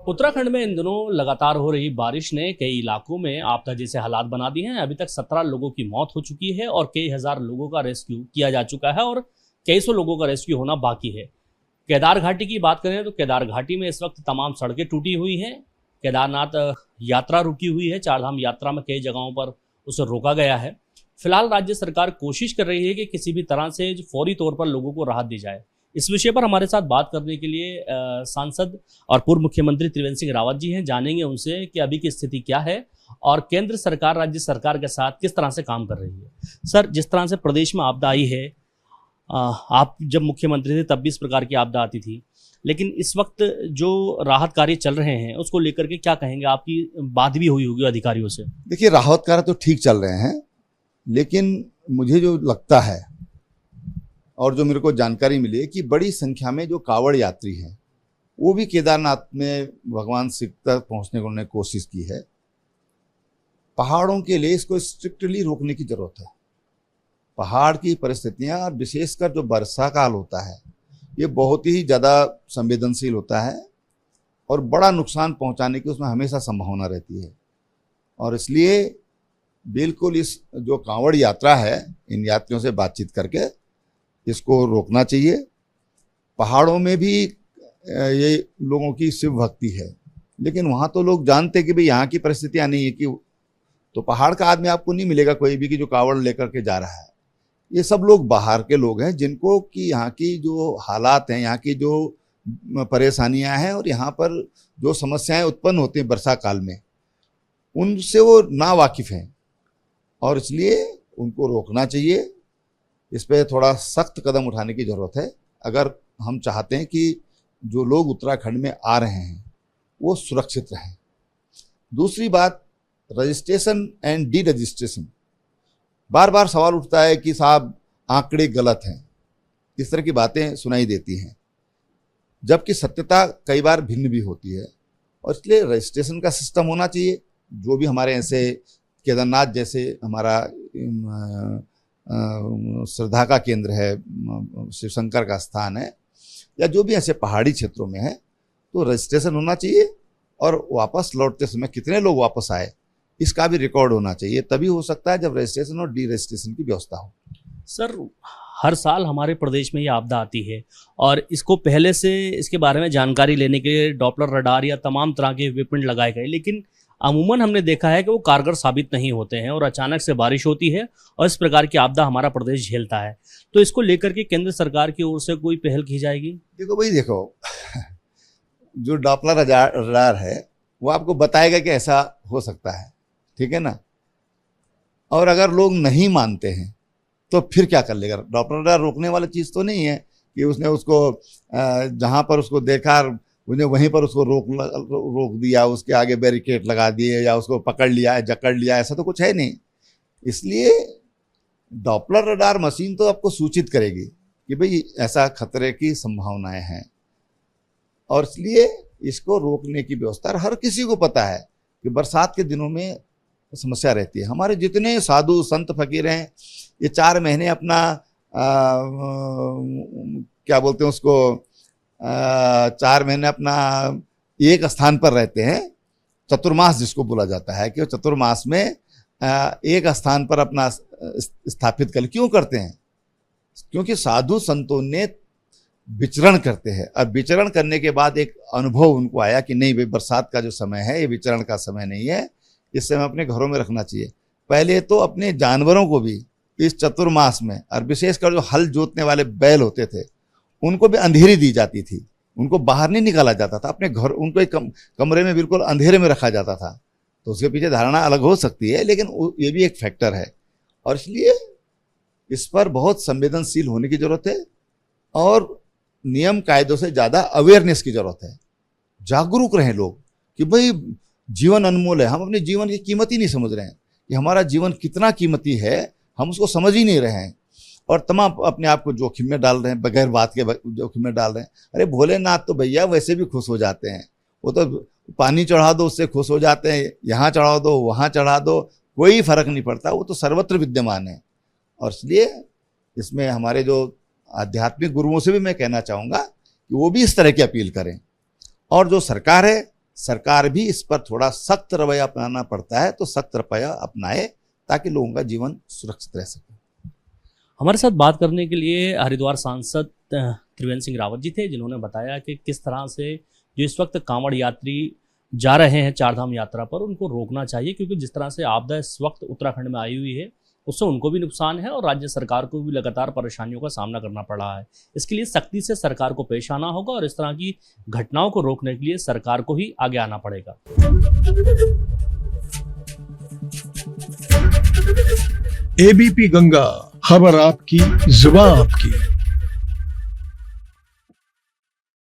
उत्तराखंड में इन दिनों लगातार हो रही बारिश ने कई इलाकों में आपदा जैसे हालात बना दिए हैं। अभी तक 17 लोगों की मौत हो चुकी है और कई हजार लोगों का रेस्क्यू किया जा चुका है और कई सौ लोगों का रेस्क्यू होना बाकी है। केदार घाटी की बात करें तो केदार घाटी में इस वक्त तमाम सड़कें टूटी हुई हैं। केदारनाथ यात्रा रुकी हुई है। चारधाम यात्रा में कई जगहों पर उसे रोका गया है। फिलहाल राज्य सरकार कोशिश कर रही है कि किसी भी तरह से फौरी तौर पर लोगों को राहत दी जाए। इस विषय पर हमारे साथ बात करने के लिए सांसद और पूर्व मुख्यमंत्री त्रिवेंद्र सिंह रावत जी हैं। जानेंगे उनसे कि अभी की स्थिति क्या है और केंद्र सरकार राज्य सरकार के साथ किस तरह से काम कर रही है। सर, जिस तरह से प्रदेश में आपदा आई है, आप जब मुख्यमंत्री थे तब भी इस प्रकार की आपदा आती थी, लेकिन इस वक्त जो राहत कार्य चल रहे हैं उसको लेकर के क्या कहेंगे? आपकी बात भी हुई होगी अधिकारियों से। देखिए, राहत कार्य तो ठीक चल रहे हैं, लेकिन मुझे जो लगता है और जो मेरे को जानकारी मिली है कि बड़ी संख्या में जो कांवड़ यात्री हैं वो भी केदारनाथ में भगवान शिव तक पहुंचने की उन्होंने कोशिश की है। पहाड़ों के लिए इसको स्ट्रिक्टली रोकने की जरूरत है। पहाड़ की परिस्थितियां और विशेषकर जो वर्षा काल होता है ये बहुत ही ज़्यादा संवेदनशील होता है और बड़ा नुकसान पहुंचाने की उसमें हमेशा संभावना रहती है। और इसलिए बिल्कुल इस जो कांवड़ यात्रा है, इन यात्रियों से बातचीत करके इसको रोकना चाहिए। पहाड़ों में भी ये लोगों की शिव भक्ति है, लेकिन वहाँ तो लोग जानते कि भाई यहाँ की परिस्थितियाँ नहीं है कि तो पहाड़ का आदमी आपको नहीं मिलेगा कोई भी कि जो कांवड़ लेकर के जा रहा है। ये सब लोग बाहर के लोग हैं जिनको कि यहाँ की जो हालात हैं, यहाँ की जो परेशानियाँ हैं और यहाँ पर जो समस्याएं उत्पन्न होती हैं वर्षा काल में, उनसे वो ना वाकिफ़ हैं और इसलिए उनको रोकना चाहिए। इस पर थोड़ा सख्त कदम उठाने की ज़रूरत है अगर हम चाहते हैं कि जो लोग उत्तराखंड में आ रहे हैं वो सुरक्षित रहें। दूसरी बात, रजिस्ट्रेशन एंड डी रजिस्ट्रेशन। बार बार सवाल उठता है कि साहब आंकड़े गलत हैं, इस तरह की बातें सुनाई देती हैं, जबकि सत्यता कई बार भिन्न भी होती है। और इसलिए रजिस्ट्रेशन का सिस्टम होना चाहिए। जो भी हमारे ऐसे केदारनाथ जैसे हमारा श्रद्धा का केंद्र है, शिव शंकर का स्थान है, या जो भी ऐसे पहाड़ी क्षेत्रों में है, तो रजिस्ट्रेशन होना चाहिए और वापस लौटते समय कितने लोग वापस आए इसका भी रिकॉर्ड होना चाहिए। तभी हो सकता है जब रजिस्ट्रेशन और डी रजिस्ट्रेशन की व्यवस्था हो। सर, हर साल हमारे प्रदेश में ये आपदा आती है और इसको पहले से इसके बारे में जानकारी लेने के लिए डॉपलर रडार या तमाम तरह के इक्विपमेंट लगाए गए, लेकिन अमूमन हमने देखा है कि वो कारगर साबित नहीं होते हैं और अचानक से बारिश होती है और इस प्रकार की आपदा हमारा प्रदेश झेलता है। तो इसको लेकर के केंद्र सरकार की ओर से कोई पहल की जाएगी? देखो भाई, देखो जो डॉपलर रडार है वो आपको बताएगा कि ऐसा हो सकता है, ठीक है ना। और अगर लोग नहीं मानते हैं तो फिर क्या कर लेगा? डॉपलर रडार रोकने वाली चीज़ तो नहीं है कि उसने उसको जहाँ पर उसको देखा उन्हें वहीं पर उसको रोक दिया, उसके आगे बैरिकेड लगा दिए या उसको पकड़ लिया, जकड़ लिया, ऐसा तो कुछ है नहीं। इसलिए डॉपलर रडार मशीन तो आपको सूचित करेगी कि भाई ऐसा खतरे की संभावनाएं हैं और इसलिए इसको रोकने की व्यवस्था हर किसी को पता है कि बरसात के दिनों में समस्या रहती है। हमारे जितने साधु संत फकीर हैं ये 4 महीने अपना क्या बोलते हैं उसको 4 महीने अपना एक स्थान पर रहते हैं। चतुर्मास जिसको बोला जाता है कि चतुर्मास में एक स्थान पर अपना स्थापित कर क्यों करते हैं? क्योंकि साधु संतों ने विचरण करते हैं और विचरण करने के बाद एक अनुभव उनको आया कि नहीं भाई, बरसात का जो समय है ये विचरण का समय नहीं है, इस समय अपने घरों में रखना चाहिए। पहले तो अपने जानवरों को भी इस चतुर्मास में, और विशेषकर जो हल जोतने वाले बैल होते थे उनको भी अंधेरी दी जाती थी, उनको बाहर नहीं निकाला जाता था, अपने घर उनको एक कमरे में बिल्कुल अंधेरे में रखा जाता था। तो उसके पीछे धारणा अलग हो सकती है, लेकिन ये भी एक फैक्टर है और इसलिए इस पर बहुत संवेदनशील होने की ज़रूरत है और नियम कायदों से ज़्यादा अवेयरनेस की ज़रूरत है। जागरूक रहें लोग कि भाई जीवन अनमोल है, हम अपने जीवन की कीमत ही नहीं समझ रहे हैं कि हमारा जीवन कितना कीमती है, हम उसको समझ ही नहीं रहे हैं और तमाम अपने आप को जोखिम में डाल रहे हैं, बगैर बात के जोखिम में डाल रहे हैं। अरे भोलेनाथ तो भैया वैसे भी खुश हो जाते हैं, वो तो पानी चढ़ा दो उससे खुश हो जाते हैं, यहाँ चढ़ा दो वहाँ चढ़ा दो, कोई फर्क नहीं पड़ता, वो तो सर्वत्र विद्यमान है। और इसलिए इसमें हमारे जो आध्यात्मिक गुरुओं से भी मैं कहना चाहूँगा कि वो भी इस तरह की अपील करें और जो सरकार है सरकार भी इस पर थोड़ा सख्त रवैया अपनाना पड़ता है, तो सख्त रवैया अपनाए ताकि लोगों का जीवन सुरक्षित रह सके। हमारे साथ बात करने के लिए हरिद्वार सांसद त्रिवेंद्र सिंह रावत जी थे, जिन्होंने बताया कि किस तरह से जो इस वक्त कांवड़ यात्री जा रहे हैं चारधाम यात्रा पर, उनको रोकना चाहिए, क्योंकि जिस तरह से आपदा इस वक्त उत्तराखंड में आई हुई है उससे उनको भी नुकसान है और राज्य सरकार को भी लगातार परेशानियों का सामना करना पड़ रहा है। इसके लिए सख्ती से सरकार को पेश आना होगा और इस तरह की घटनाओं को रोकने के लिए सरकार को ही आगे आना पड़ेगा। एबीपी गंगा, खबर आपकी, जुबान आपकी।